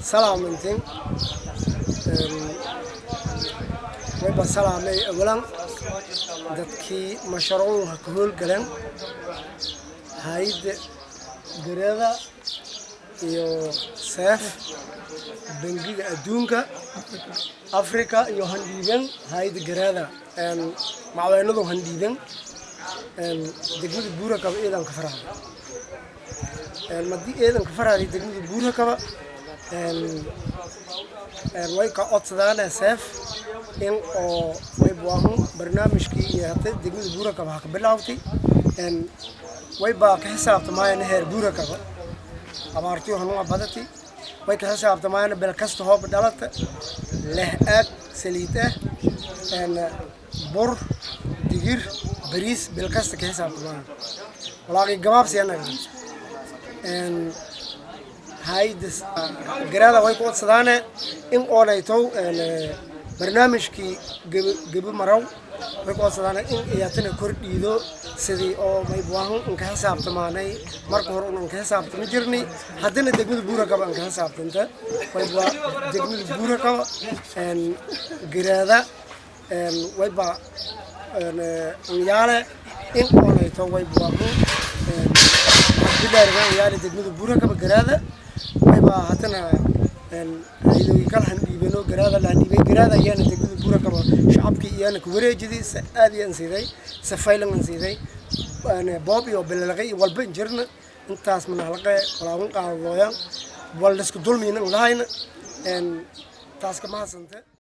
سلامتين ويبقى سلامي أولاً dadkii mashruuca ka howlgaleen hay'adda garada iyo SAF bangiga adduunka Afrika iyo handhiiban hay'adda garada macluumaadku handhiiban degmada Buurakaba ciidanka faraha madii ciidanka faraha degmada Buurakaba way ka codsadaan SAF in oo way buuxaan barnaamijkii iyo hadda degmada Buurakaba ka bilaawtay way baa ka xisaabtamayaan heer Buurakaba abaartii waxaan u badatay way ka xisaabtamayaan bal kasta hoob dhalata leh aad saliid bur digir bariis bal kasta ka xisaabtamayaan walaaqi gabaabsi anaga hay'adda garada way ku codsadaan in oo leeyto barnaamijkii gaba maraw way ku codsadaan in iyatana kordhido sidii oo may buuxaan in ka xisaabtamaanay marka hore in ka xisaabtami jirnay haddana degmada Buurakaba in ka xisaabtanta way baa degmada Buurakaba garada way baa yaale in oo leeyto way buuxaan bilaarga yaale degmada Buurakaba garada way baa hadana ayuu kala handhiibano garada la handhiibay garada ayana degmada Buurakaba shacabkii iyana ku wareejiyay aad iyo ansiday safaylan ansiday ana boob iyo bilalqay walba jirna intaas man halqay walaal qaadooyan wal isku dulmiina lahayna taas ka maasanta